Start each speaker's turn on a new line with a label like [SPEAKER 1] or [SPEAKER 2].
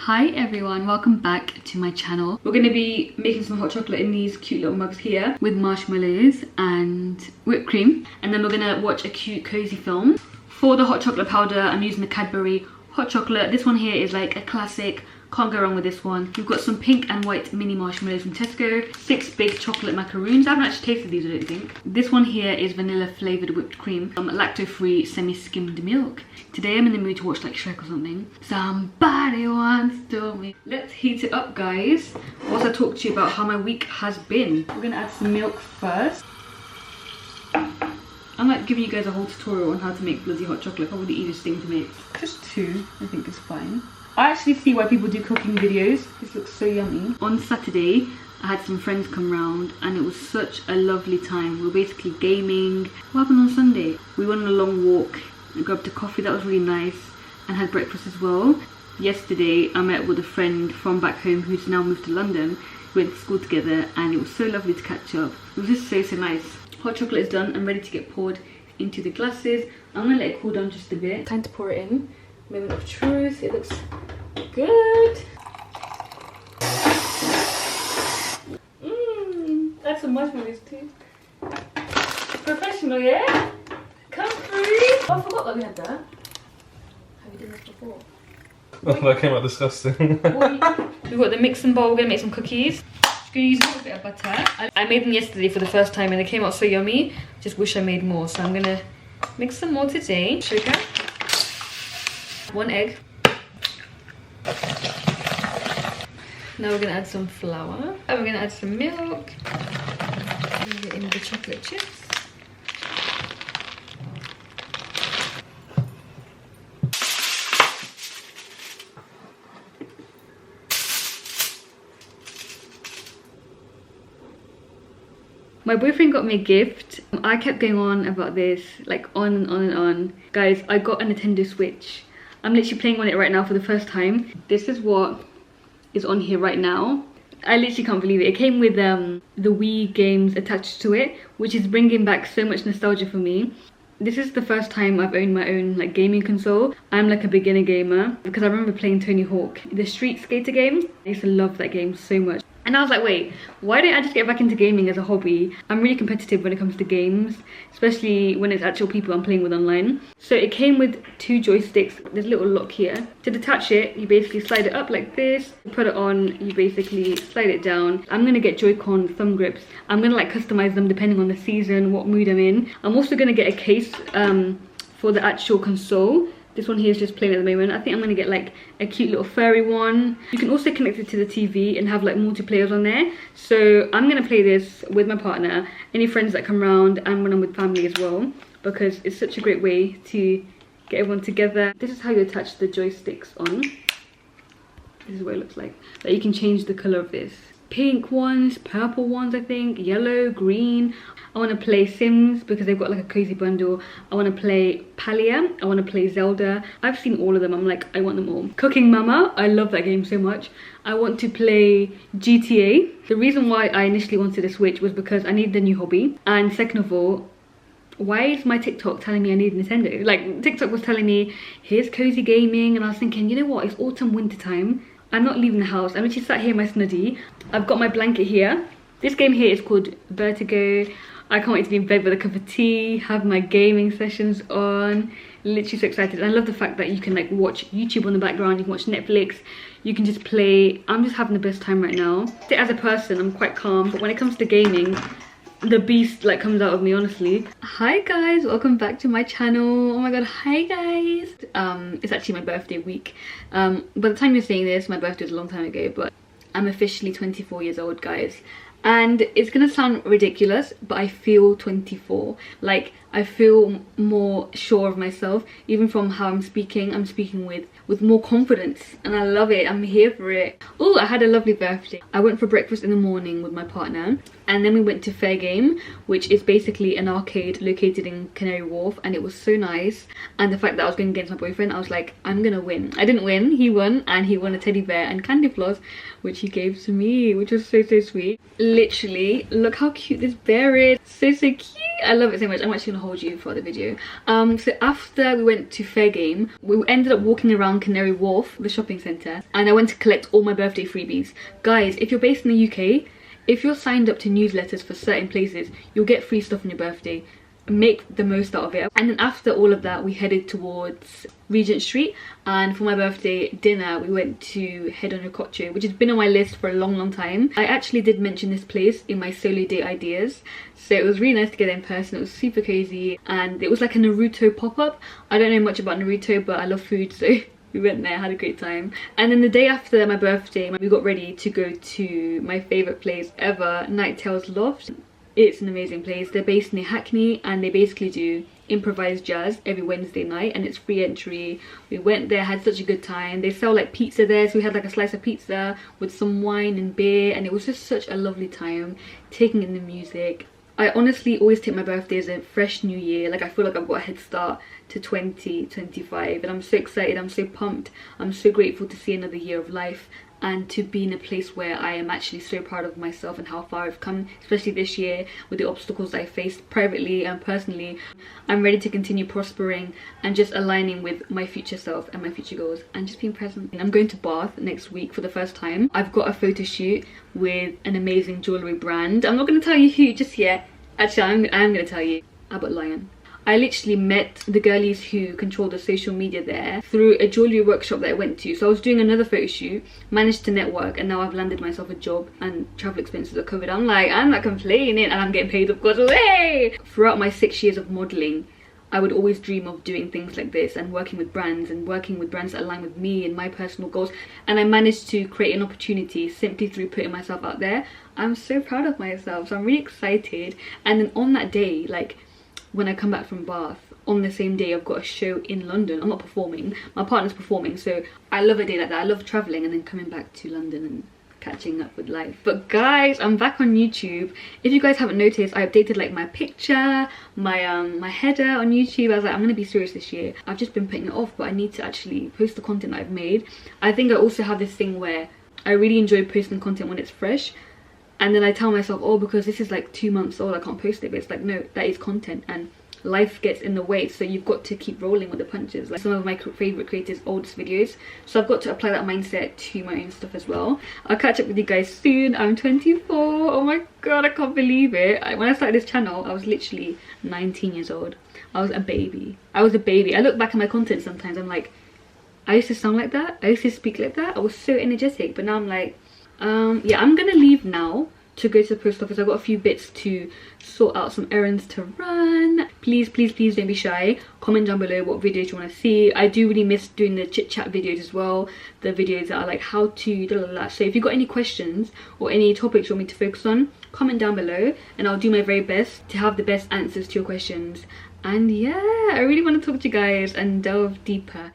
[SPEAKER 1] Hi everyone, welcome back to my channel. We're going to be making some hot chocolate in these cute little mugs here with marshmallows and whipped cream, and then we're going to watch a cute cozy film. For the hot chocolate powder, I'm using the Cadbury hot chocolate. This one here is like a classic, can't go wrong with this one. We've got some pink and white mini marshmallows from Tesco, 6 big chocolate macaroons. I haven't actually tasted these, I don't think. This one here is vanilla flavoured whipped cream, lacto-free semi-skimmed milk. Today I'm in the mood to watch like Shrek or something. Somebody once told me. Let's heat it up, guys, whilst I talk to you about how my week has been. We're gonna add some milk first. I'm like giving you guys a whole tutorial on how to make bloody hot chocolate. Probably the easiest thing to make. Just 2, I think is fine. I actually see why people do cooking videos. This looks so yummy. On Saturday, I had some friends come round and it was such a lovely time. We were basically gaming. What happened on Sunday? We went on a long walk and grabbed a coffee. That was really nice, and had breakfast as well. Yesterday, I met with a friend from back home who's now moved to London. We went to school together and it was so lovely to catch up. It was just so nice. Hot chocolate is done and ready to get poured into the glasses. I'm gonna let it cool down just a bit. Time to pour it in. Moment of truth. It looks good. Add some marshmallows too. Professional, yeah? Come through. Oh, I forgot that we had that. Have you done this before?
[SPEAKER 2] That came out disgusting.
[SPEAKER 1] We've got the mixing bowl. We're gonna make some cookies. Just gonna use a little bit of butter. I made them yesterday for the first time and they came out so yummy. Just wish I made more, so I'm gonna mix some more today. Sugar. 1 egg. Now we're gonna add some flour. And we're gonna add some milk. And get in the chocolate chips. My boyfriend got me a gift. I kept going on about this, like on and on and on. Guys, I got a Nintendo Switch. I'm literally playing on it right now for the first time. This is what is on here right now. I literally can't believe it. It came with the Wii games attached to it, which is bringing back so much nostalgia for me. This is the first time I've owned my own like gaming console. I'm like a beginner gamer because I remember playing Tony Hawk, the Street Skater game. I used to love that game so much. And I was like, wait, why don't I just get back into gaming as a hobby? I'm really competitive when it comes to games, especially when it's actual people I'm playing with online. So it came with 2 joysticks. There's a little lock here. To detach it, you basically slide it up like this. You put it on, you basically slide it down. I'm gonna get Joy-Con thumb grips. I'm gonna like customize them depending on the season, what mood I'm in. I'm also gonna get a case for the actual console. This one here is just plain at the moment. I think I'm going to get like a cute little furry one. You can also connect it to the TV and have like multiplayers on there. So I'm going to play this with my partner, any friends that come around, and when I'm with family as well, because it's such a great way to get everyone together. This is how you attach the joysticks on. This is what it looks like. Like you can change the colour of this. Pink ones, purple ones, I think, yellow, green. I want to play Sims because they've got like a cozy bundle. I want to play Palia. I want to play Zelda. I've seen all of them. I'm like, I want them all. Cooking Mama. I love that game so much. I want to play GTA. The reason why I initially wanted a Switch was because I needed a new hobby. And second of all, why is my TikTok telling me I need Nintendo? Like TikTok was telling me, here's cozy gaming. And I was thinking, you know what? It's autumn, winter time. I'm not leaving the house. I'm actually sat here in my snuddy. I've got my blanket here. This game here is called Vertigo. I can't wait to be in bed with a cup of tea, have my gaming sessions on. Literally so excited. And I love the fact that you can like watch YouTube on the background, you can watch Netflix, you can just play. I'm just having the best time right now. As a person, I'm quite calm, but when it comes to gaming, the beast like comes out of me, honestly. Hi guys, welcome back to my channel. Oh my god, hi guys. It's actually my birthday week. By the time you're seeing this, my birthday was a long time ago, but I'm officially 24 years old, guys. And it's gonna sound ridiculous, but I feel 24. Like, I feel more sure of myself. Even from how I'm speaking with more confidence. And I love it, I'm here for it. Oh, I had a lovely birthday. I went for breakfast in the morning with my partner. And then we went to Fair Game, which is basically an arcade located in Canary Wharf. And it was so nice. And the fact that I was going against my boyfriend, I was like, I'm gonna win. I didn't win, he won. And he won a teddy bear and candy floss, which he gave to me, which was so sweet. Literally, look how cute this bear is. So cute. I love it so much. I'm actually gonna hold you for the video. So after we went to Fair Game, we ended up walking around Canary Wharf, the shopping centre, and I went to collect all my birthday freebies. Guys, if you're based in the UK, if you're signed up to newsletters for certain places, you'll get free stuff on your birthday. Make the most out of it. And then after all of that, we headed towards Regent Street, and for my birthday dinner we went to Head on Ricochet, which has been on my list for a long time. I actually did mention this place in my solo date ideas, so it was really nice to get there in person. It was super crazy, and it was like a Naruto pop-up. I don't know much about Naruto, but I love food, so we went there, had a great time. And then the day after my birthday, we got ready to go to my favourite place ever, Night Tales Loft. It's an amazing place. They're based near Hackney, and they basically do improvised jazz every Wednesday night, and it's free entry. We went there, had such a good time. They sell like pizza there, so we had like a slice of pizza with some wine and beer, and it was just such a lovely time taking in the music. I honestly always take my birthday as a fresh new year. Like, I feel like I've got a head start to 2025, and I'm so excited, I'm so pumped. I'm so grateful to see another year of life and to be in a place where I am actually so proud of myself and how far I've come, especially this year with the obstacles I faced privately and personally. I'm ready to continue prospering and just aligning with my future self and my future goals and just being present. I'm going to Bath next week for the first time. I've got a photo shoot with an amazing jewellery brand. I'm not going to tell you who just yet. Actually, I am going to tell you. Albert Lion. I literally met the girlies who control the social media there through a jewellery workshop that I went to. So I was doing another photo shoot, managed to network, and now I've landed myself a job and travel expenses are covered. I'm like, I'm not complaining, and I'm getting paid, of course. Hey! Throughout my 6 years of modelling, I would always dream of doing things like this and working with brands that align with me and my personal goals. And I managed to create an opportunity simply through putting myself out there. I'm so proud of myself, so I'm really excited. And then on that day, like, when I come back from Bath, on the same day I've got a show in London. I'm not performing, my partner's performing, so I love a day like that. I love travelling and then coming back to London and catching up with life. But guys, I'm back on YouTube. If you guys haven't noticed, I updated like my picture, my header on YouTube. I was like, I'm gonna be serious this year. I've just been putting it off, but I need to actually post the content that I've made. I think I also have this thing where I really enjoy posting content when it's fresh. And then I tell myself, oh, because this is like 2 months old, I can't post it. But it's like, no, that is content, and life gets in the way, so you've got to keep rolling with the punches. Like some of my favourite creators' oldest videos, so I've got to apply that mindset to my own stuff as well. I'll catch up with you guys soon. I'm 24. Oh my god, I can't believe it. When I started this channel, I was literally 19 years old. I was a baby. I look back at my content sometimes, I'm like, I used to sound like that, I used to speak like that, I was so energetic. But now I'm like, yeah, I'm gonna leave now to go to the post office. I've got a few bits to sort out, some errands to run. Please don't be shy. Comment down below what videos you want to see. I do really miss doing the chit chat videos as well, the videos that are like how to blah, blah, blah. So if you've got any questions or any topics you want me to focus on, comment down below and I'll do my very best to have the best answers to your questions. And yeah, I really want to talk to you guys and delve deeper